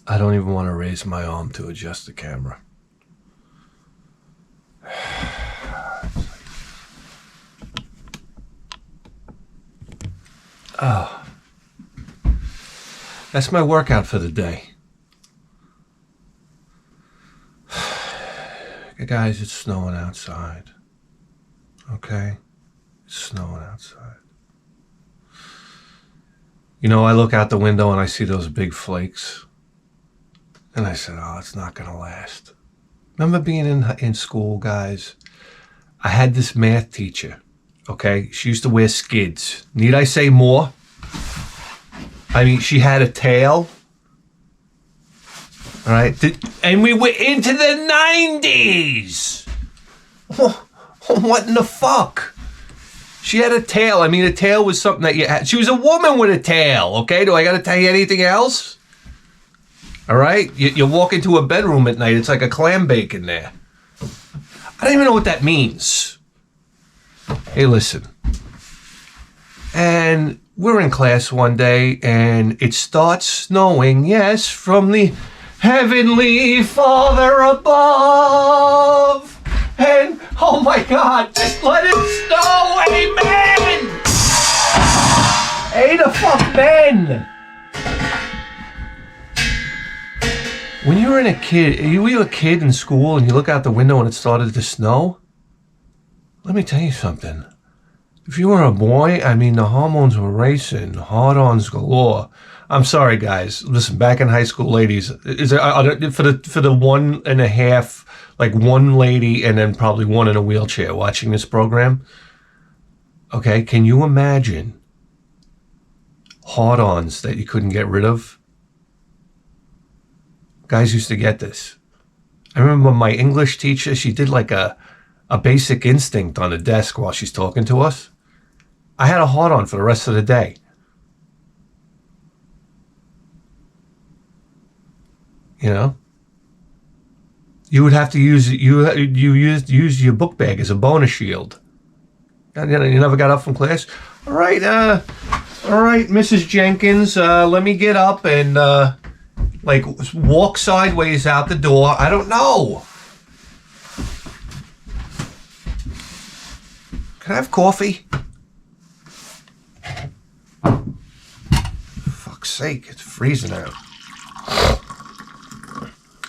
I don't even want to raise my arm to adjust the camera. Oh. That's my workout for the day. Guys, it's snowing outside. Okay? It's snowing outside. You know, I look out the window and I see those big flakes. And I said, oh, it's not going to last. Remember being in school, guys? I had this math teacher, okay? She used to wear skids. Need I say more? I mean, she had a tail. All right? And we were into the 90s. What in the fuck? She had a tail. I mean, a tail was something that you had. She was a woman with a tail, okay? Do I got to tell you anything else? All right? You walk into a bedroom at night, it's like a clam bake in there. I don't even know what that means. Hey, listen. And we're in class one day, and it starts snowing, yes, from the Heavenly Father above. And, oh my God, just let it snow, amen! Hey, the fuck, men! When you were a kid in school and you look out the window and it started to snow, let me tell you something. If you were a boy, I mean, the hormones were racing, hard-ons galore. I'm sorry, guys. Listen, back in high school, ladies, is there, for the 1.5, like one lady and then probably one in a wheelchair watching this program, okay, can you imagine hard-ons that you couldn't get rid of? Guys used to get this. I remember my English teacher, she did like a basic instinct on the desk while she's talking to us. I had a hard-on for the rest of the day. You know? You would have to use your book bag as a bonus shield. You never got up from class? All right, Mrs. Jenkins, let me get up and like walk sideways out the door. I don't know. Can I have coffee? For fuck's sake, it's freezing out.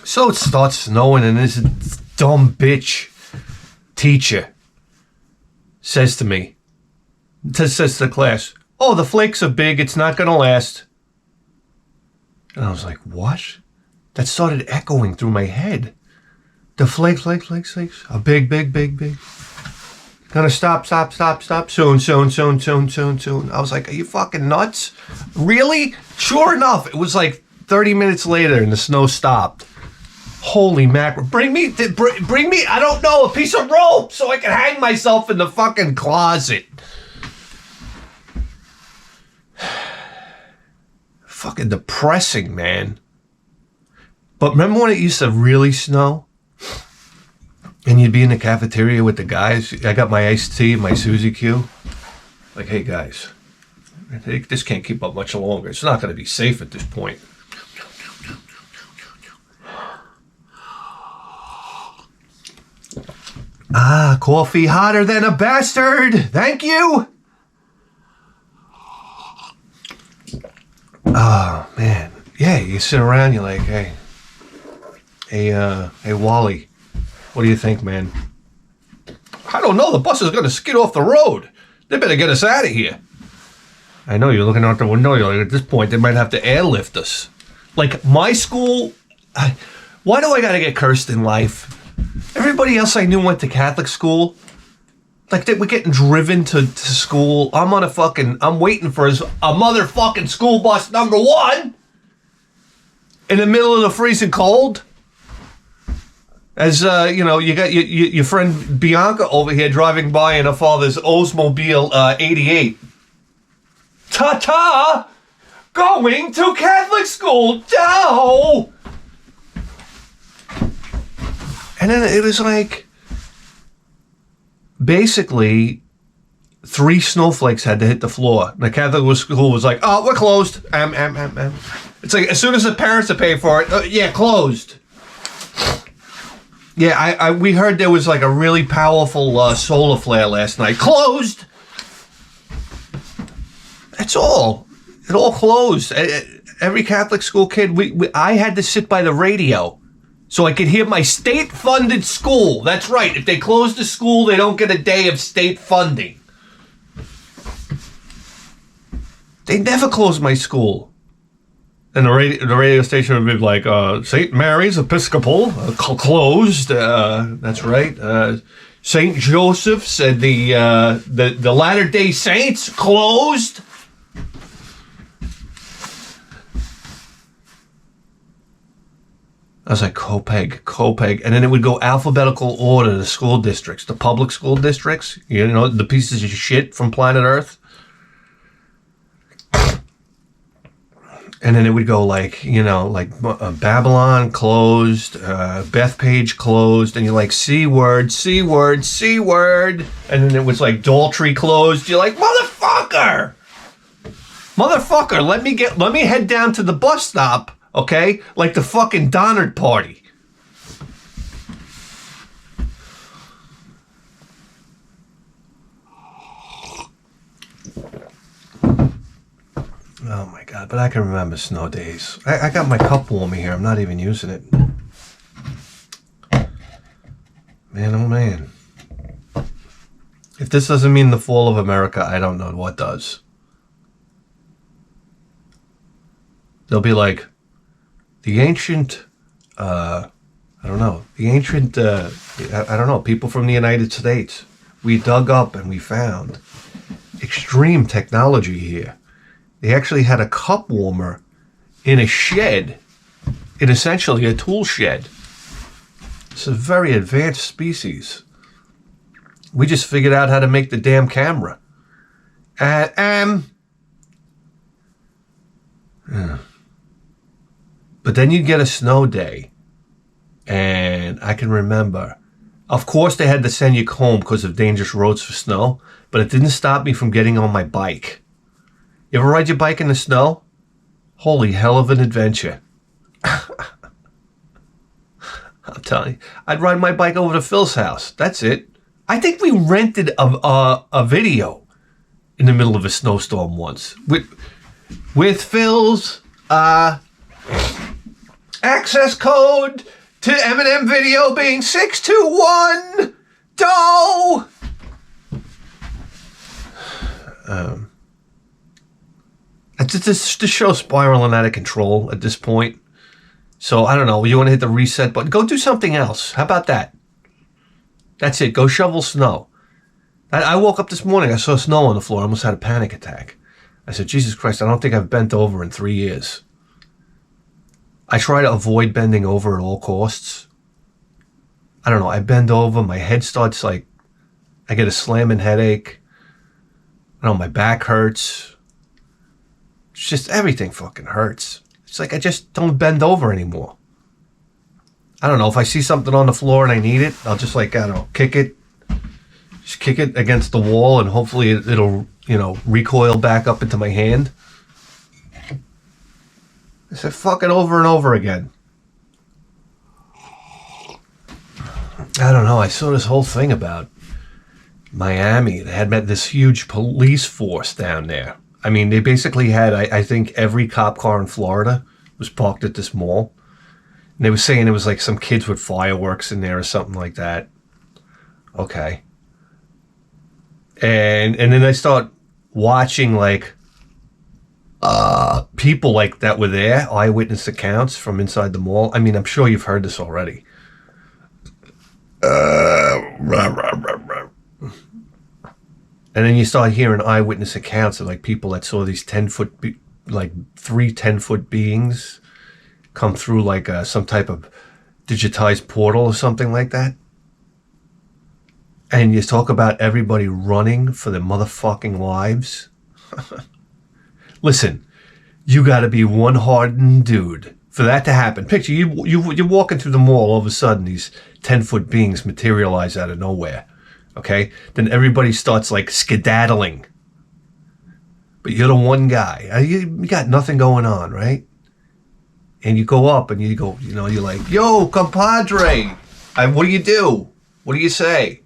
So it starts snowing and this dumb bitch teacher says to me, says to the class, oh, the flakes are big, it's not gonna last. And I was like, what? That started echoing through my head. The flakes are big. Gonna stop soon. I was like, are you fucking nuts? Really? Sure enough, it was like 30 minutes later and the snow stopped. Holy mackerel. Bring me, I don't know, a piece of rope so I can hang myself in the fucking closet. Fucking depressing, man. But remember when it used to really snow? And you'd be in the cafeteria with the guys. I got my iced tea and my Suzy Q. Like, hey guys, this can't keep up much longer. It's not going to be safe at this point. Ah, coffee hotter than a bastard. Thank you. Oh, man. Yeah, you sit around, you're like, hey, Wally, what do you think, man? I don't know. The bus is going to skid off the road. They better get us out of here. I know, you're looking out the window. You're like, at this point, they might have to airlift us. Like, my school, why do I got to get cursed in life? Everybody else I knew went to Catholic school. Like, they were getting driven to school. I'm waiting for a motherfucking school bus number 1 in the middle of the freezing cold. As, you know, you got your friend Bianca over here driving by in her father's Oldsmobile 88. Ta-ta! Going to Catholic school! No! And then it was like, basically, 3 snowflakes had to hit the floor. The Catholic school was like, oh, we're closed. It's like as soon as the parents are paying for it, yeah, closed. Yeah, we heard there was like a really powerful solar flare last night. Closed. That's all. It all closed. Every Catholic school kid, I had to sit by the radio so I could hear my state-funded school. That's right. If they close the school, they don't get a day of state funding. They never closed my school. And the radio station would be like, St. Mary's Episcopal, closed. That's right. St. Joseph's and the Latter-day Saints, closed. I was like, Copeg. And then it would go alphabetical order, the school districts, the public school districts, you know, the pieces of shit from planet Earth. And then it would go like, you know, like Babylon closed, Bethpage closed, and you're like, C word. And then it was like Daltrey closed. You're like, motherfucker, let me head down to the bus stop, okay? Like the fucking Donner Party. Oh my God, but I can remember snow days. I got my cup warmer here. I'm not even using it. Man, oh man. If this doesn't mean the fall of America, I don't know what does. They'll be like, the ancient, I don't know, people from the United States. We dug up and we found extreme technology here. They actually had a cup warmer in a shed, in essentially a tool shed. It's a very advanced species. We just figured out how to make the damn camera. But then you get a snow day, and I can remember, of course they had to send you home because of dangerous roads for snow, but it didn't stop me from getting on my bike. You ever ride your bike in the snow? Holy hell of an adventure. I'm telling you. I'd ride my bike over to Phil's house. That's it. I think we rented a video in the middle of a snowstorm once. With Phil's access code to Eminem video being 621 DOE. The show's spiraling out of control at this point. So, I don't know. You want to hit the reset button? Go do something else. How about that? That's it. Go shovel snow. I woke up this morning. I saw snow on the floor. I almost had a panic attack. I said, Jesus Christ, I don't think I've bent over in 3 years. I try to avoid bending over at all costs. I don't know. I bend over. My head starts like, I get a slamming headache. I don't know. My back hurts. It's just everything fucking hurts. It's like I just don't bend over anymore. I don't know. If I see something on the floor and I need it, I'll just like, I don't know, kick it. Just kick it against the wall and hopefully it'll, you know, recoil back up into my hand. I said fuck it over and over again. I don't know. I saw this whole thing about Miami. They had met this huge police force down there. I mean, they basically had, I think, every cop car in Florida was parked at this mall. And they were saying it was like some kids with fireworks in there or something like that. Okay. And then I start watching, like, people like that were there, eyewitness accounts from inside the mall. I mean, I'm sure you've heard this already. And then you start hearing eyewitness accounts of like people that saw these 10-foot, like 3 10-foot beings come through like some type of digitized portal or something like that. And you talk about everybody running for their motherfucking lives. Listen, you got to be one hardened dude for that to happen. Picture you're walking through the mall, all of a sudden these 10-foot beings materialize out of nowhere. Okay, then everybody starts like skedaddling, but you're the one guy. You got nothing going on, right? And you go up and you go, you know, you're like, yo, compadre. What do you do? What do you say?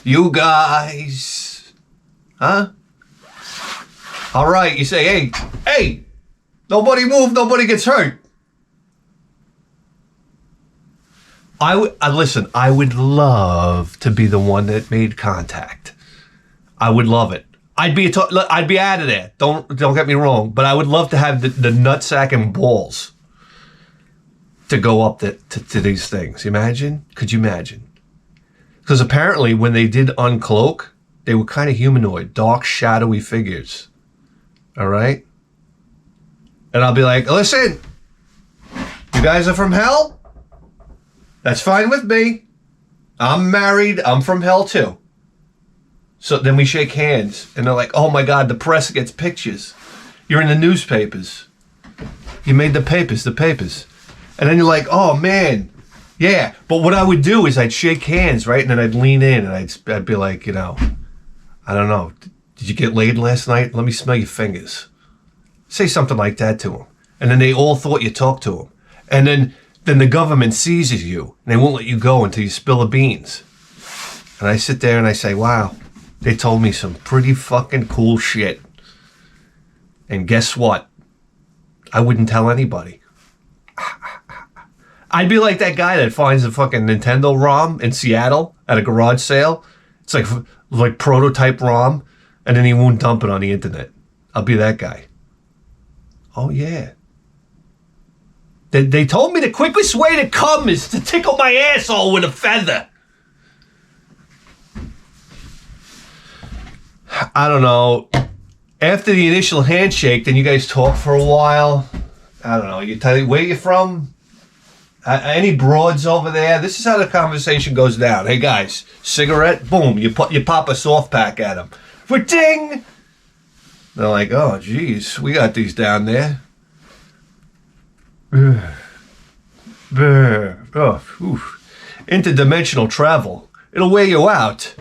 You guys. Huh? All right. You say, hey, nobody move. Nobody gets hurt. Listen, I would love to be the one that made contact. I would love it. I'd be out of there. Don't get me wrong, but I would love to have the nutsack and balls to go up to these things. Imagine? Could you imagine? Because apparently when they did uncloak, they were kind of humanoid, dark, shadowy figures. All right? And I'll be like, listen, you guys are from hell? That's fine with me. I'm married. I'm from hell too. So then we shake hands and they're like, oh my God, the press gets pictures. You're in the newspapers. You made the papers. And then you're like, oh man, yeah. But what I would do is I'd shake hands, right? And then I'd lean in and I'd be like, you know, I don't know. Did you get laid last night? Let me smell your fingers. Say something like that to them. And then they all thought you talked to them. And then the government seizes you and they won't let you go until you spill the beans. And I sit there and I say, wow, they told me some pretty fucking cool shit. And guess what? I wouldn't tell anybody. I'd be like that guy that finds a fucking Nintendo ROM in Seattle at a garage sale. It's like prototype ROM, and then he won't dump it on the internet. I'll be that guy. Oh yeah. They told me the quickest way to come is to tickle my asshole with a feather. I don't know. After the initial handshake, then you guys talk for a while. I don't know. You tell me where you're from. Any broads over there? This is how the conversation goes down. Hey guys, cigarette? Boom. You pop a soft pack at them. For ding. They're like, oh geez, we got these down there. Interdimensional travel. It'll wear you out.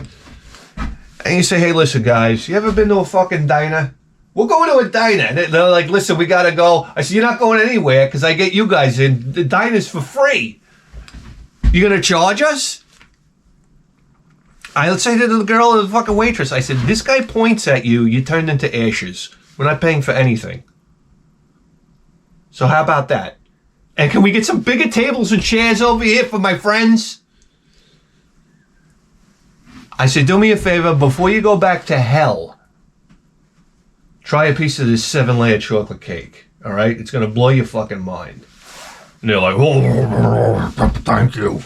And you say, hey, listen, guys, you ever been to a fucking diner? We'll go to a diner. And they're like, listen, we got to go. I said, you're not going anywhere because I get you guys in. The diner's for free. You going to charge us? Let's say to the girl or the fucking waitress, I said, this guy points at you, you turned into ashes. We're not paying for anything. So how about that? And can we get some bigger tables and chairs over here for my friends? I said, do me a favor, before you go back to hell, try a piece of this 7-layer chocolate cake, all right? It's going to blow your fucking mind. And they're like, oh, thank you.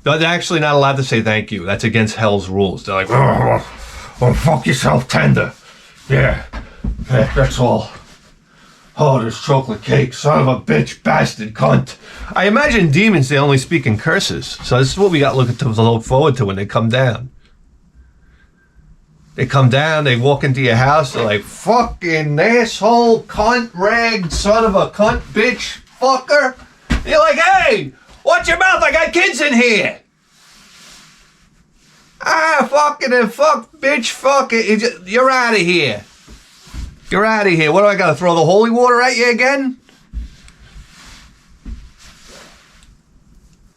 They're actually not allowed to say thank you. That's against hell's rules. They're like, oh, fuck yourself tender. Yeah, that's all. Oh, this chocolate cake, son of a bitch, bastard, cunt. I imagine demons, they only speak in curses. So this is what we got to look forward to when they come down. They come down, they walk into your house, they're like, fucking asshole, cunt, rag, son of a cunt, bitch, fucker. And you're like, hey, watch your mouth, I got kids in here. Fucking and fuck, bitch, fuck it. You're out of here. You're out of here. What do I got to throw the holy water at you again?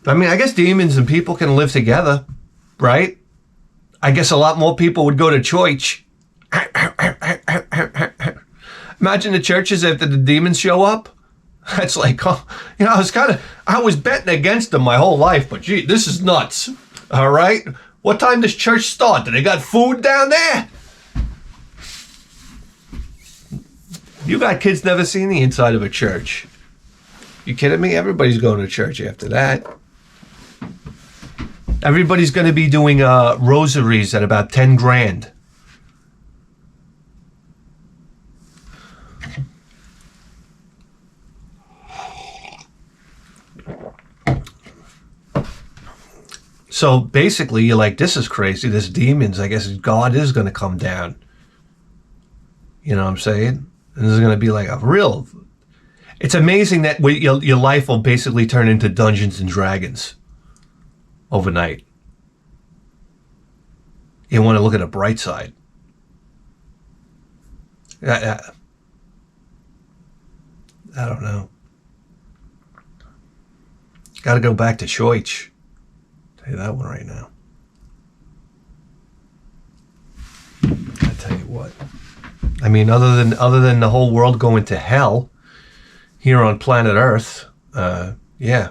I mean, I guess demons and people can live together, right? I guess a lot more people would go to church. Imagine the churches after the demons show up. That's like, oh, you know, I was betting against them my whole life, but gee, this is nuts. All right? What time does church start? Do they got food down there? You got kids never seen the inside of a church. You kidding me? Everybody's going to church after that. Everybody's going to be doing rosaries at about 10 grand. So basically, you're like, this is crazy. This demons, I guess God is going to come down. You know what I'm saying? And this is going to be like a real... It's amazing that your life will basically turn into Dungeons and Dragons overnight. You want to look at a bright side. I don't know. Got to go back to Schoich. Tell you that one right now. I tell you what. I mean, other than the whole world going to hell here on planet Earth, yeah.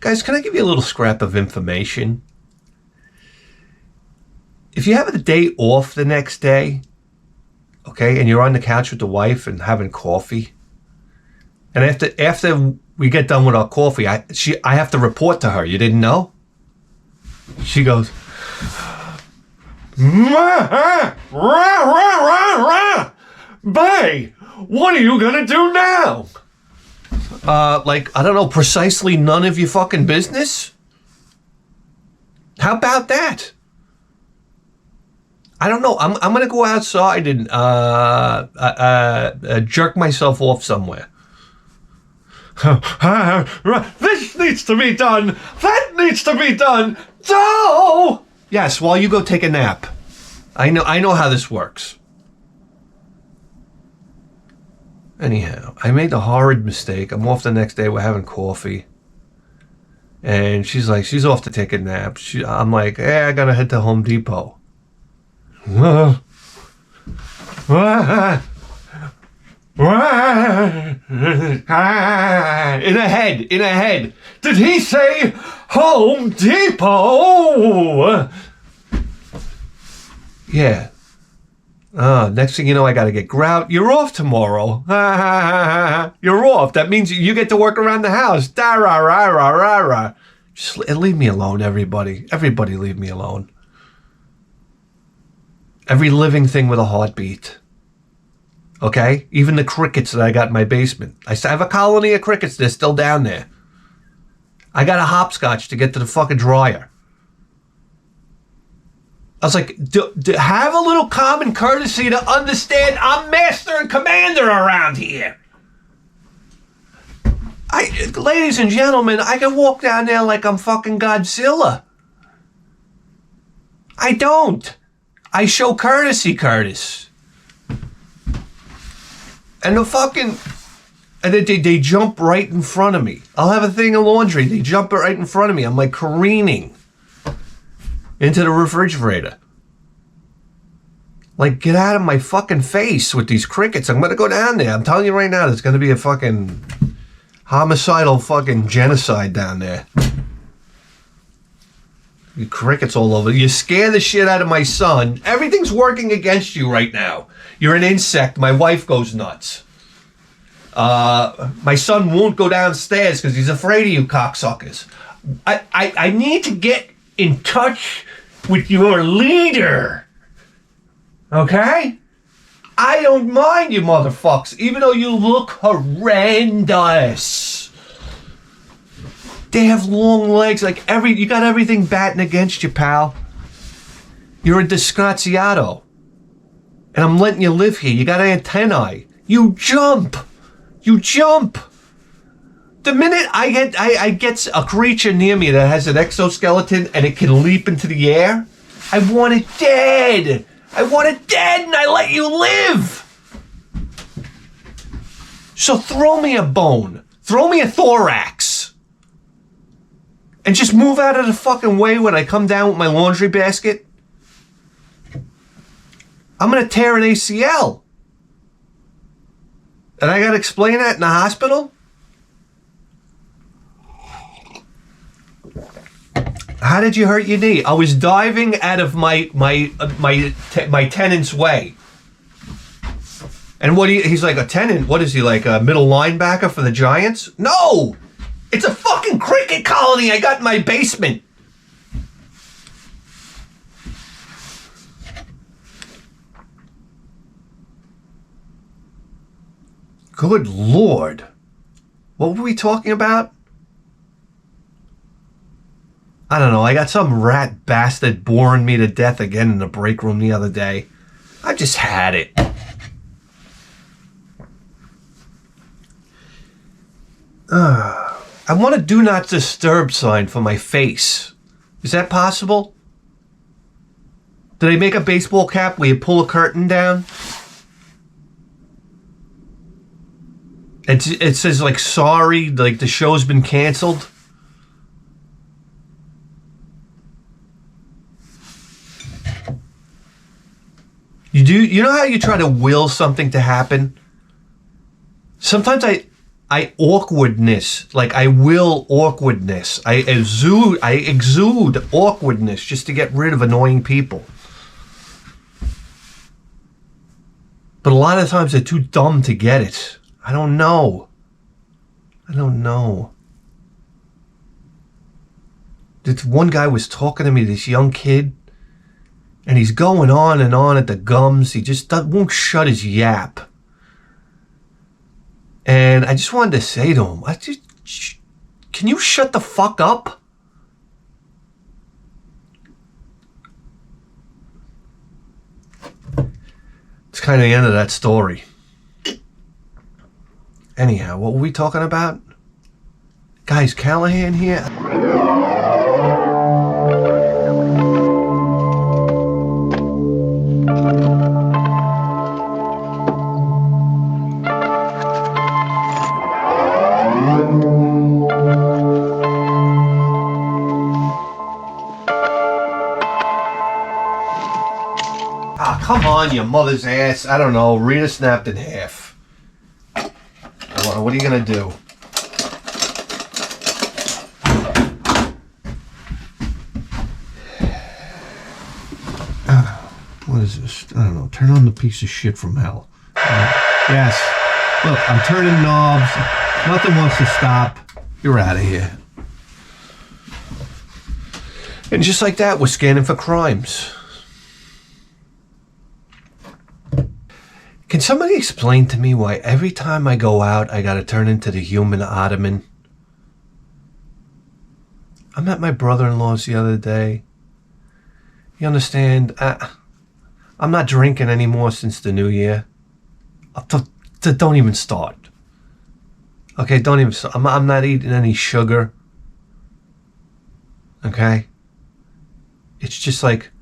Guys, can I give you a little scrap of information? If you have a day off the next day, okay, and you're on the couch with the wife and having coffee, and after we get done with our coffee, I have to report to her. You didn't know? She goes, Bae, what are you gonna do now? Like, I don't know, precisely none of your fucking business? How about that? I don't know. I'm gonna go outside and jerk myself off somewhere. This needs to be done. That needs to be done. So yes, while you go take a nap. I know how this works. Anyhow, I made the horrid mistake. I'm off the next day. We're having coffee. And she's off to take a nap. I'm like, hey, I gotta head to Home Depot. In a head. Did he say Home Depot? Yeah. Next thing you know, I gotta get grout. You're off tomorrow. You're off. That means you get to work around the house. Just leave me alone, everybody. Everybody leave me alone. Every living thing with a heartbeat. Okay? Even the crickets that I got in my basement. I have a colony of crickets. They're still down there. I got a hopscotch to get to the fucking dryer. I was like, have a little common courtesy to understand I'm master and commander around here. Ladies and gentlemen, I can walk down there like I'm fucking Godzilla. I don't. I show courtesy, Curtis. And they jump right in front of me. I'll have a thing of laundry. They jump right in front of me. I'm like careening into the refrigerator. Like, get out of my fucking face with these crickets. I'm going to go down there. I'm telling you right now, there's going to be a fucking homicidal fucking genocide down there. You crickets all over. You scare the shit out of my son. Everything's working against you right now. You're an insect. My wife goes nuts. My son won't go downstairs because he's afraid of you cocksuckers. I need to get in touch with your leader. Okay? I don't mind you motherfuckers, even though you look horrendous. They have long legs, you got everything batting against you, pal. You're a disgraziato. And I'm letting you live here. You got antennae. You jump. You jump. The minute I get a creature near me that has an exoskeleton and it can leap into the air, I want it dead. I want it dead and I let you live. So throw me a bone. Throw me a thorax. And just move out of the fucking way when I come down with my laundry basket. I'm going to tear an ACL. And I got to explain that in the hospital? How did you hurt your knee? I was diving out of my tenant's way. And he's like, a tenant? What is he, like a middle linebacker for the Giants? No! It's a fucking cricket colony I got in my basement. Good Lord. What were we talking about? I don't know. I got some rat bastard boring me to death again in the break room the other day. I just had it. I want a do not disturb sign for my face. Is that possible? Did I make a baseball cap where you pull a curtain down? It says like sorry, like the show's been canceled. You know how you try to will something to happen? Sometimes I awkwardness, like I will awkwardness. I exude awkwardness just to get rid of annoying people. But a lot of times they're too dumb to get it. I don't know. This one guy was talking to me, this young kid, and he's going on and on at the gums. He just won't shut his yap. And I just wanted to say to him, can you shut the fuck up? It's kind of the end of that story. Anyhow, what were we talking about? Guys, Callahan here. Ah, come on, you mother's ass. I don't know. Rita snapped in half. What are you gonna do? What is this? I don't know. Turn on the piece of shit from hell. Yes. Look, I'm turning knobs. Nothing wants to stop. You're out of here. And just like that, we're scanning for crimes. Can somebody explain to me why every time I go out, I gotta turn into the human ottoman? I met my brother-in-law's the other day. You understand? I'm not drinking anymore since the new year. Don't even start. Okay, don't even start. I'm not eating any sugar. Okay? It's just like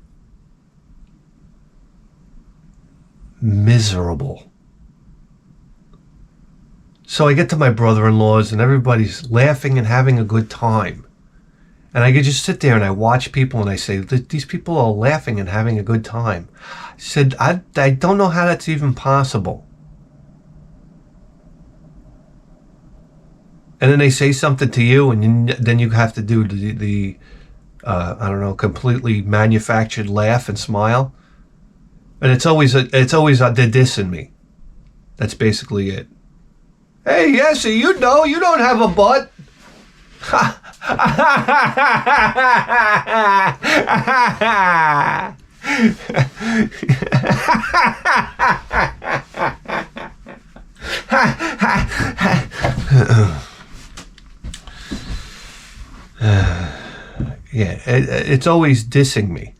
miserable. So I get to my brother-in-law's and everybody's laughing and having a good time. And I could just sit there and I watch people and I say, these people are laughing and having a good time. I said, I don't know how that's even possible. And then they say something to you and then you have to do the I don't know, completely manufactured laugh and smile. And it's always they're dissing me. That's basically it. Hey, Yessie, you know you don't have a butt. Yeah, it's always dissing me.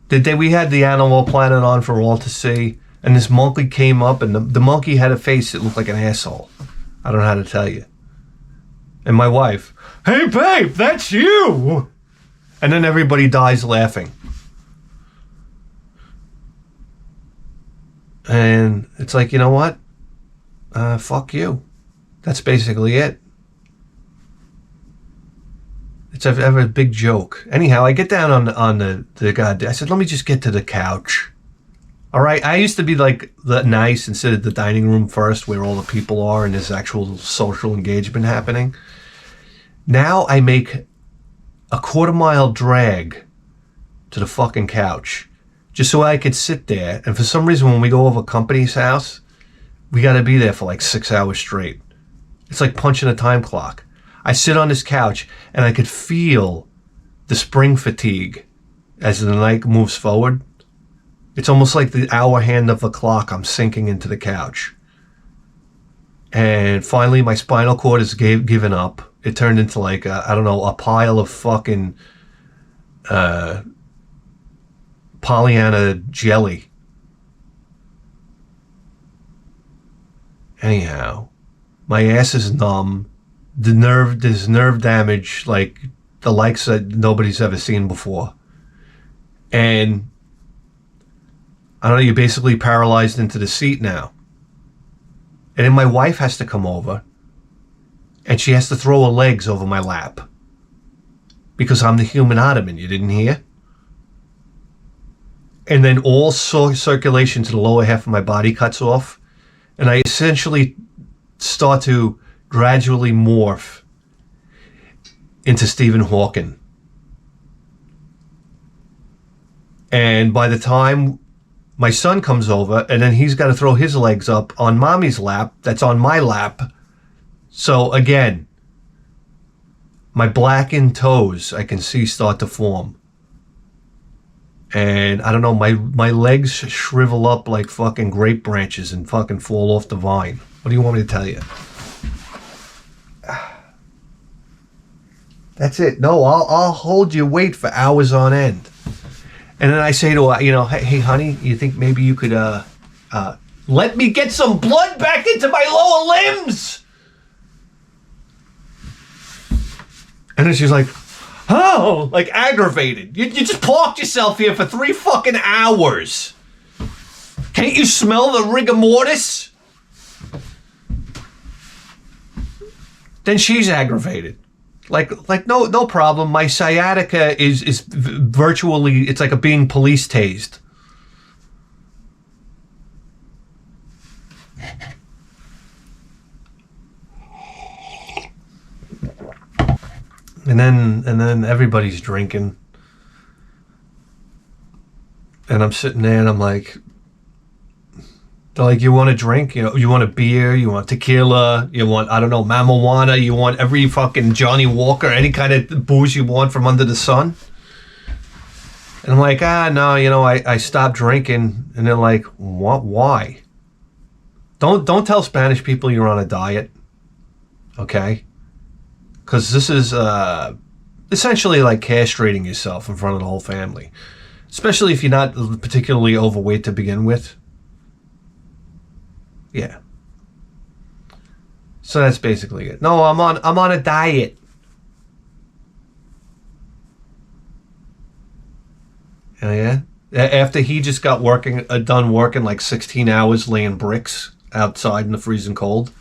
The day we had the Animal Planet on for all to see, and this monkey came up, and the monkey had a face that looked like an asshole. I don't know how to tell you. And my wife, hey babe, that's you! And then everybody dies laughing. And it's like, you know what? Fuck you. That's basically it. It's a big joke. Anyhow, I get down on the god. I said, let me just get to the couch. All right. I used to be like nice and sit at the dining room first, where all the people are, and there's actual social engagement happening. Now I make a quarter-mile drag to the fucking couch, just so I could sit there. And for some reason, when we go over company's house, we got to be there for like 6 hours straight. It's like punching a time clock. I sit on this couch and I could feel the spring fatigue as the night moves forward. It's almost like the hour hand of a clock. I'm sinking into the couch. And finally my spinal cord is given up. It turned into like, I don't know, a pile of fucking Pollyanna jelly. Anyhow, my ass is numb. There's nerve damage like the likes that nobody's ever seen before. And I don't know, you're basically paralyzed into the seat now. And then my wife has to come over, and she has to throw her legs over my lap. Because I'm the human ottoman, you didn't hear? And then all circulation to the lower half of my body cuts off. And I essentially start to gradually morph into Stephen Hawking. And by the time my son comes over, and then he's got to throw his legs up on mommy's lap, that's on my lap. So again, my blackened toes I can see start to form. And I don't know, my legs shrivel up like fucking grape branches and fucking fall off the vine. What do you want me to tell you? That's it. No, I'll hold your weight for hours on end. And then I say to her, you know, hey honey, you think maybe you could let me get some blood back into my lower limbs? And then she's like, oh, like aggravated. You just parked yourself here for 3 fucking hours. Can't you smell the rigor mortis? Then she's aggravated. Like no problem. My sciatica is virtually, it's like being police tased. And then everybody's drinking. And I'm sitting there and I'm like, they're like, you want a drink? You know, you want a beer? You want tequila? You want, I don't know, marijuana? You want every fucking Johnny Walker, any kind of booze you want from under the sun? And I'm like, no, you know, I stopped drinking. And they're like, what? Why? Don't tell Spanish people you're on a diet. Okay? Because this is essentially like castrating yourself in front of the whole family. Especially if you're not particularly overweight to begin with. Yeah. So that's basically it. No, I'm on a diet. Oh, yeah? After he just got done working like 16 hours laying bricks outside in the freezing cold.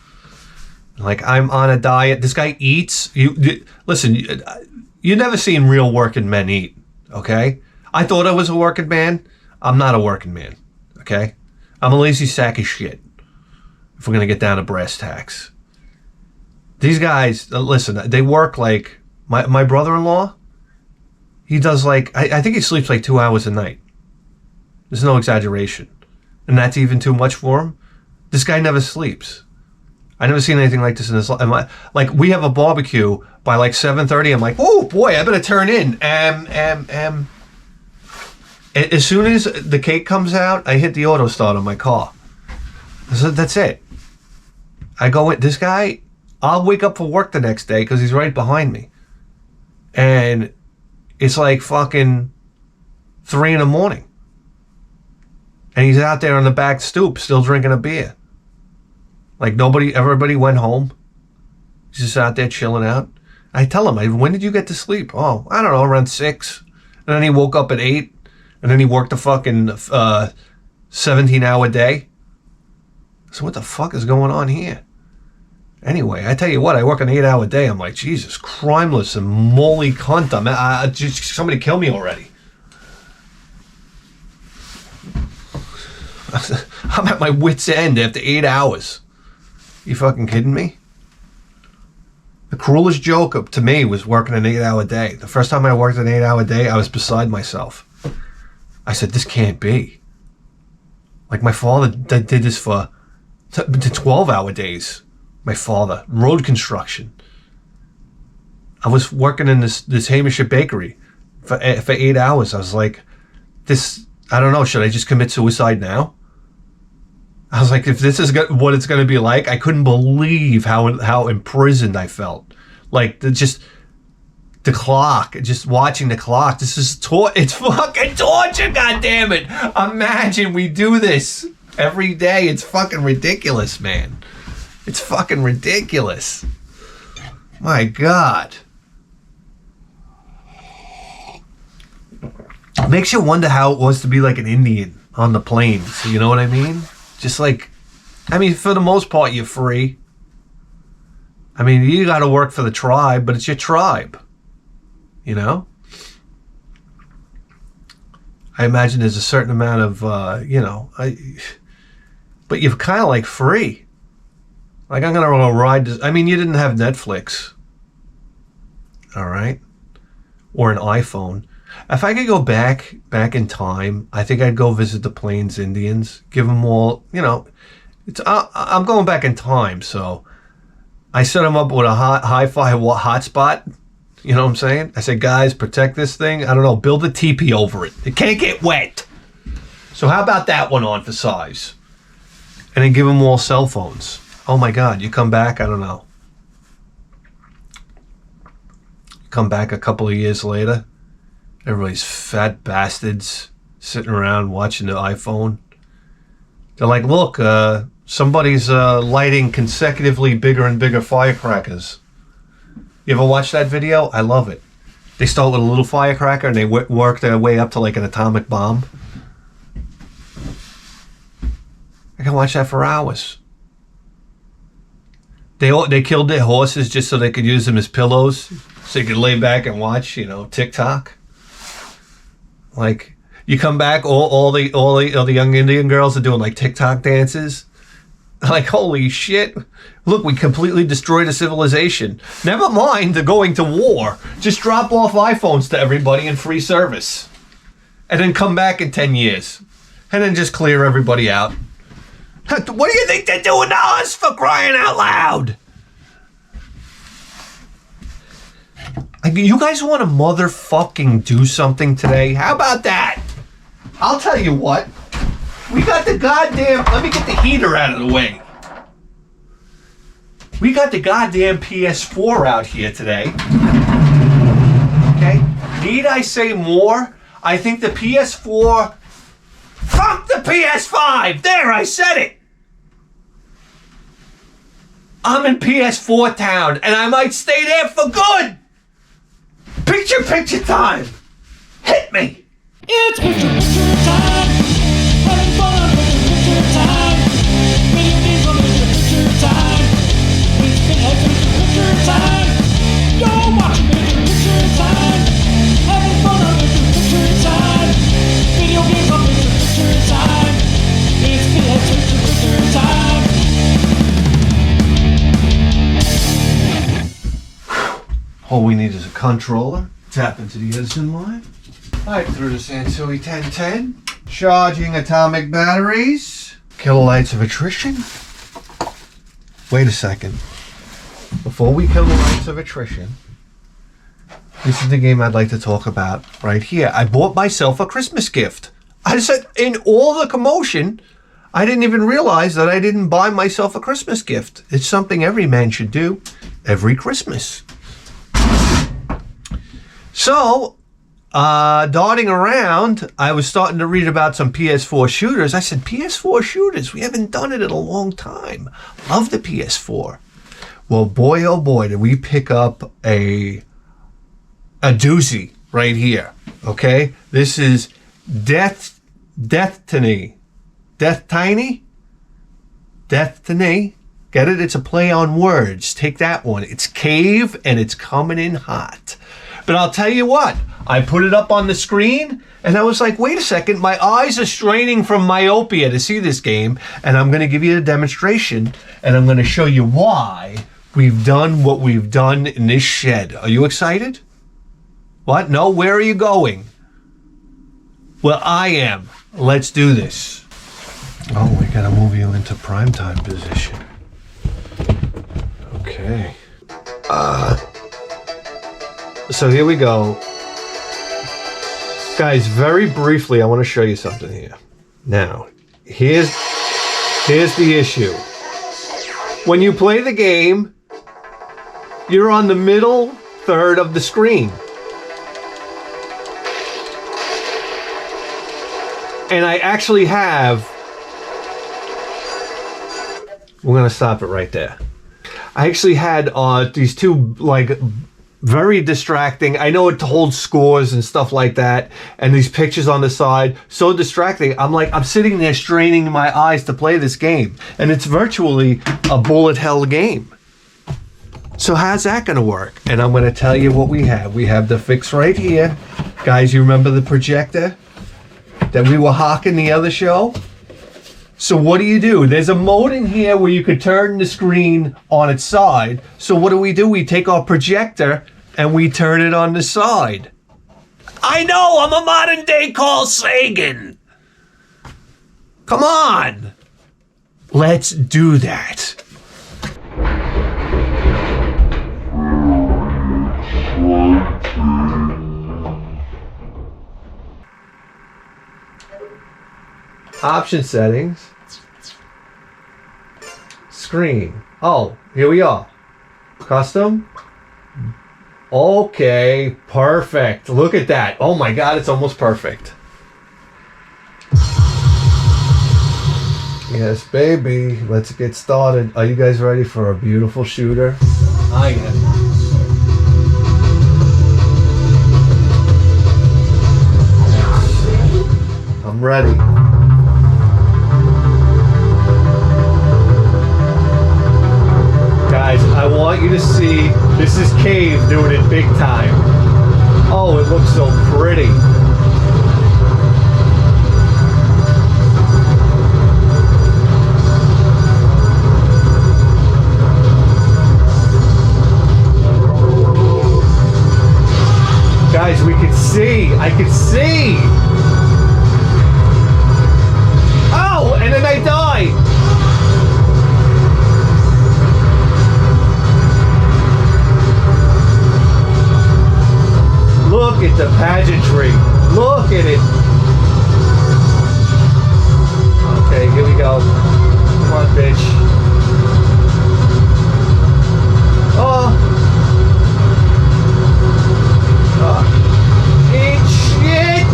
Like, I'm on a diet. This guy eats. Listen, you never seen real working men eat, okay? I thought I was a working man. I'm not a working man, okay? I'm a lazy sack of shit, if we're going to get down to brass tacks. These guys, listen, they work like... My brother-in-law, he does like... I think he sleeps like 2 hours a night. There's no exaggeration. And that's even too much for him. This guy never sleeps. I never seen anything like this in his life. Like, we have a barbecue by like 7:30. I'm like, oh boy, I better turn in. As soon as the cake comes out, I hit the auto start on my car. So that's it. I go in. This guy, I'll wake up for work the next day because he's right behind me. And it's like fucking 3 a.m. And he's out there on the back stoop still drinking a beer. Like everybody went home. He's just out there chilling out. I tell him, when did you get to sleep? Oh, I don't know, around 6. And then he woke up at 8. And then he worked a fucking 17-hour day. So what the fuck is going on here? Anyway, I tell you what, I work an 8-hour day. I'm like, Jesus, crimeless and moly cunt. Just somebody kill me already. I'm at my wit's end after 8 hours. You fucking kidding me? The cruelest joke to me was working an 8-hour day. The first time I worked an 8-hour day, I was beside myself. I said, this can't be. Like, my father did this for 12-hour days. My father, road construction. I was working in this Hamish bakery for 8 hours. I was like, I don't know, should I just commit suicide now? I was like, if this is what it's going to be like, I couldn't believe how imprisoned I felt. Like, the clock, just watching the clock. This is it's fucking torture, goddammit. Imagine we do this every day. It's fucking ridiculous, man. It's fucking ridiculous. My God. It makes you wonder how it was to be like an Indian on the plains. You know what I mean? Just like, I mean, for the most part, you're free. I mean, you got to work for the tribe, but it's your tribe. You know? I imagine there's a certain amount of, but you're kind of like free. Like, I'm going to ride this. I mean, you didn't have Netflix. All right? Or an iPhone. If I could go back in time, I think I'd go visit the Plains Indians. Give them all, I'm going back in time, so I set them up with a hi-fi hotspot. You know what I'm saying? I said, guys, protect this thing. I don't know, build a teepee over it. It can't get wet. So how about that one on for size? And then give them all cell phones. Oh my God, you come back, I don't know. You come back a couple of years later, everybody's fat bastards sitting around watching the iPhone. They're like, look, somebody's lighting consecutively bigger and bigger firecrackers. You ever watch that video? I love it. They start with a little firecracker and they work their way up to like an atomic bomb. I can watch that for hours. They killed their horses just so they could use them as pillows, so you could lay back and watch, Tik Tok. Like, you come back, all the young Indian girls are doing like TikTok dances. Like, holy shit. Look, we completely destroyed a civilization. Never mind the going to war. Just drop off iPhones to everybody in free service. And then come back in 10 years. And then just clear everybody out. What do you think they're doing to us, for crying out loud? You guys want to motherfucking do something today? How about that? I'll tell you what. We got the goddamn... Let me get the heater out of the way. We got the goddamn PS4 out here today. Okay? Need I say more? I think the PS4... Fuck the PS5! There, I said it! I'm in PS4 town, and I might stay there for good! Picture time! Hit me! It's picture time! Having fun with picture time! Video games on picture time! It's picture time! You're watching picture time! Having fun on picture time! Video games on picture time! It's picture time! All we need is a controller. Tap into the Edison line. Right through the Sansui 1010. Charging atomic batteries. Kilobytes of attrition. Wait a second. Before we kilobytes of attrition, this is the game I'd like to talk about right here. I bought myself a Christmas gift. I said, in all the commotion, I didn't even realize that I didn't buy myself a Christmas gift. It's something every man should do every Christmas. So, darting around, I was starting to read about some PS4 shooters. I said, PS4 shooters? We haven't done it in a long time. Love the PS4. Well, boy, oh boy, did we pick up a doozy right here, okay? This is Deathtiny. Deathtiny? Deathtiny. Get it? It's a play on words. Take that one. It's cave and it's coming in hot. But I'll tell you what, I put it up on the screen and I was like, wait a second, my eyes are straining from myopia to see this game, and I'm going to give you a demonstration and I'm going to show you why we've done what we've done in this shed. Are you excited? What? No? Where are you going? Well, I am. Let's do this. Oh, we got to move you into primetime position. Okay. So here we go. Guys, very briefly, I want to show you something here. Now, here's the issue. When you play the game, you're on the middle third of the screen. And I actually have... We're going to stop it right there. I actually had these two, like, Very distracting. I know it holds scores and stuff like that, and these pictures on the side, so distracting. I'm sitting there straining my eyes to play this game, and it's virtually a bullet hell game. So how's that gonna work? And I'm gonna tell you what we have. We have the fix right here. Guys, you remember the projector that we were hawking the other show? So what do? There's a mode in here where you could turn the screen on its side. So what do? We take our projector and we turn it on the side. I know, I'm a modern day Carl Sagan. Come on. Let's do that. Option settings. Screen. Oh, here we are. Custom. Okay, perfect. Look at that. Oh my God, it's almost perfect. Yes, baby. Let's get started. Are you guys ready for a beautiful shooter? I am. I'm ready. Guys, I want you to see, this is Cave doing it big time. Oh, it looks so pretty. Guys, we can see, I can see. Oh, and then I die. Look at the pageantry. Look at it. Okay, here we go. Come on, bitch. Oh. Eat shit.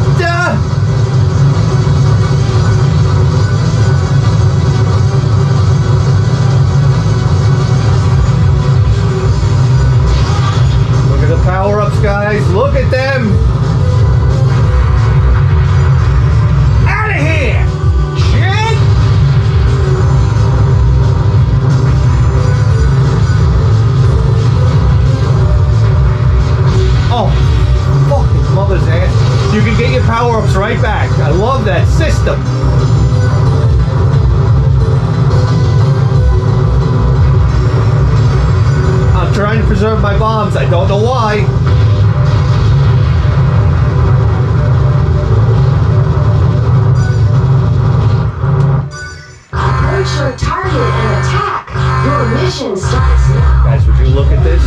Look at the power-ups, guys. Look at them. Out of here. Shit. Oh, fucking mother's ass. You can get your power-ups right back. I love that system. I'm trying to preserve my bombs. I don't know why. Approach your target and attack. Your mission starts now. Guys, would you look at this?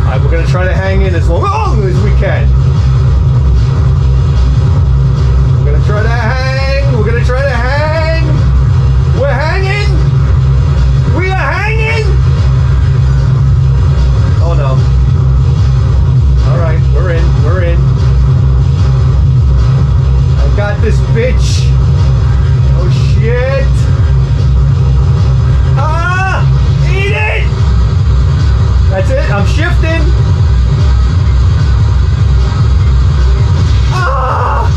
Alright, we're gonna try to hang in as long as we can. We're gonna try to hang. We're gonna try to hang. We're hanging. We are hanging. Oh no. Alright, we're in. We're in. I got this bitch. Oh shit. Ah! Eat it! That's it. I'm shifting. Ah!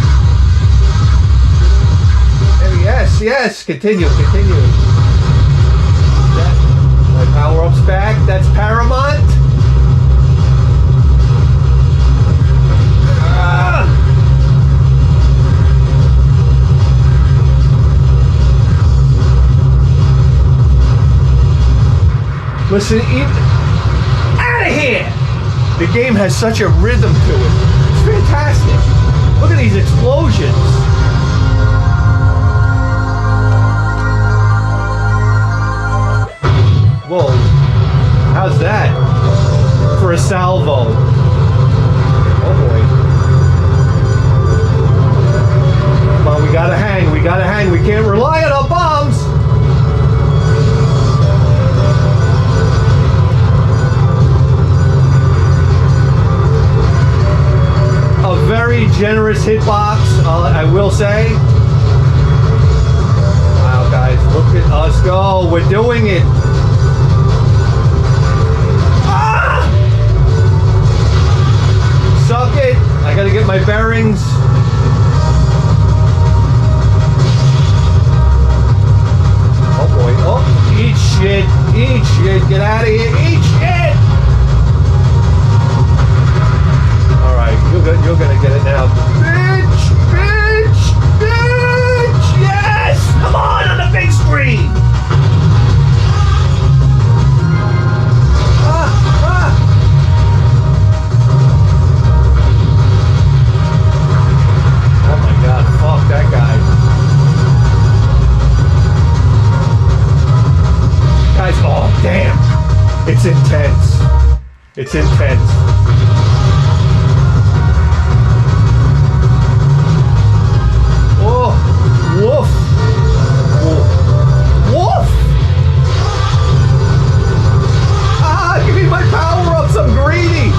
Yes, yes. Continue. My power-up's back. That's paramount. Ah! Listen, out of here! The game has such a rhythm to it. It's fantastic. Look at these explosions. Whoa. How's that? For a salvo. Oh boy. Come on, we gotta hang. We can't rely on our bombs. A very generous hitbox, I will say. Wow, guys, look at us go. We're doing it. my bearings. Oh boy. Oh, eat shit. Eat shit. Get out of here. Eat shit. Alright, you're gonna get it now. Bitch! Bitch! Bitch! Yes! Come on the big screen! Oh my god, fuck that guy. Guys, oh damn. It's intense. It's intense. Oh, woof. Woof. Woof. Ah, give me my power-ups, I'm greedy.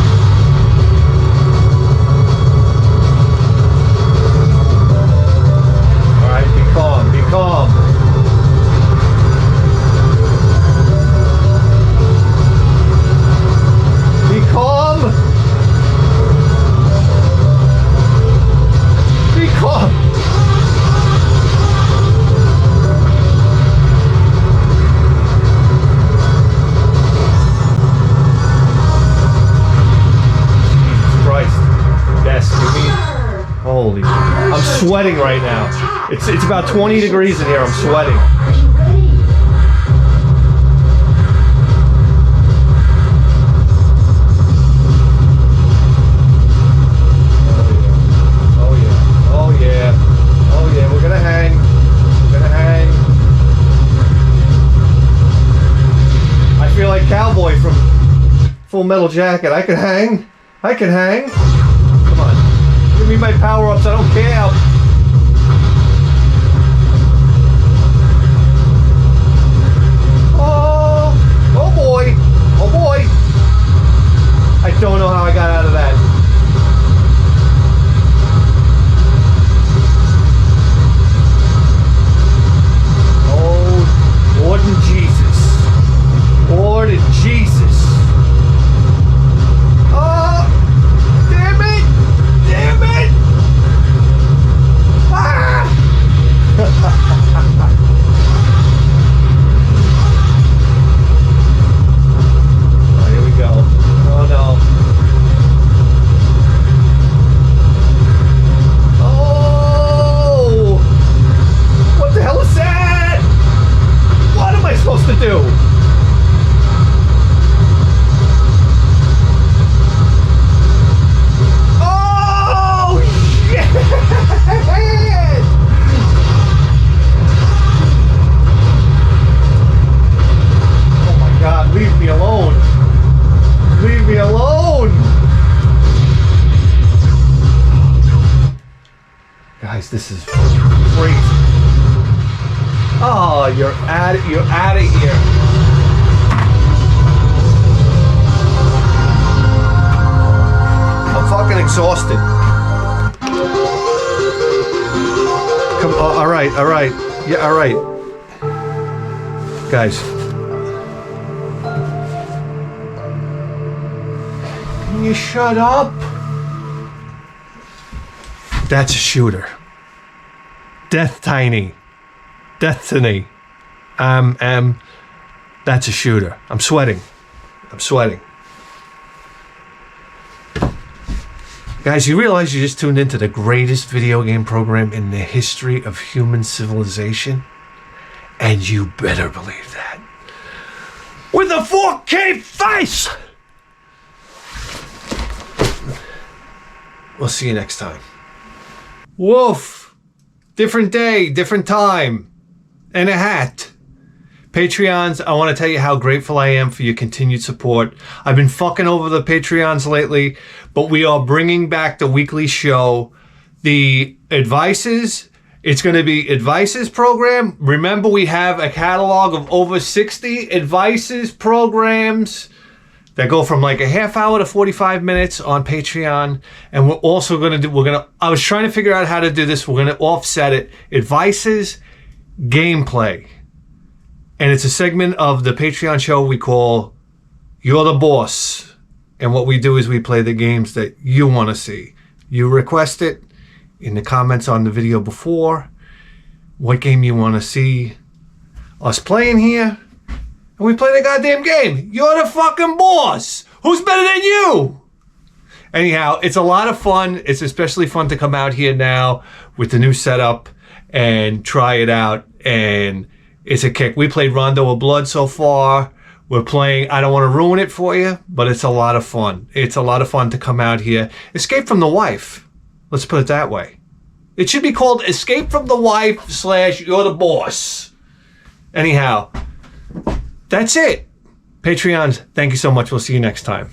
Alright, be calm, be calm. Be calm. Be calm. Jesus Christ. Yes, you mean. Holy. I'm sweating right now. It's about 20 degrees in here. I'm sweating. Are you ready? Oh yeah. Oh yeah. Oh yeah. We're gonna hang. We're gonna hang. I feel like Cowboy from Full Metal Jacket. I can hang. I can hang. Come on. Give me my power-ups. I don't care. Oh. Oh boy. Oh boy. I don't know how I got out of that. Oh, Lord and Jesus. Lord and Jesus. Oh, damn it! Damn it! Ah! Oh, here we go. Oh no. Oh! What the hell is that? What am I supposed to do? Oh shit! Oh my god, leave me alone. Leave me alone. Guys, this is crazy. Oh, you're out of here. I'm fucking exhausted. Come on, all right. Yeah, all right. Guys. Can you shut up? That's a shooter. Deathtiny. Deathtiny. That's a shooter. I'm sweating. Guys, you realize you just tuned into the greatest video game program in the history of human civilization? And you better believe that. With a 4K face! We'll see you next time. Woof! Different day, different time, and a hat. Patreons, I want to tell you how grateful I am for your continued support. I've been fucking over the Patreons lately, but we are bringing back the weekly show. The Advices, it's going to be Advices program. Remember, we have a catalog of over 60 Advices programs that go from like a half hour to 45 minutes on Patreon. And we're also going to I was trying to figure out how to do this. We're going to offset it. Advices Gameplay. And it's a segment of the Patreon show we call You're the Boss. And what we do is we play the games that you want to see. You request it in the comments on the video before. What game you want to see us playing here. And we play the goddamn game. You're the fucking boss. Who's better than you? Anyhow, it's a lot of fun. It's especially fun to come out here now with the new setup and try it out. And it's a kick. We played Rondo of Blood so far. We're playing, I don't want to ruin it for you, but it's a lot of fun. It's a lot of fun to come out here. Escape from the wife. Let's put it that way. It should be called Escape from the Wife / You're the Boss. Anyhow, that's it. Patreons, thank you so much. We'll see you next time.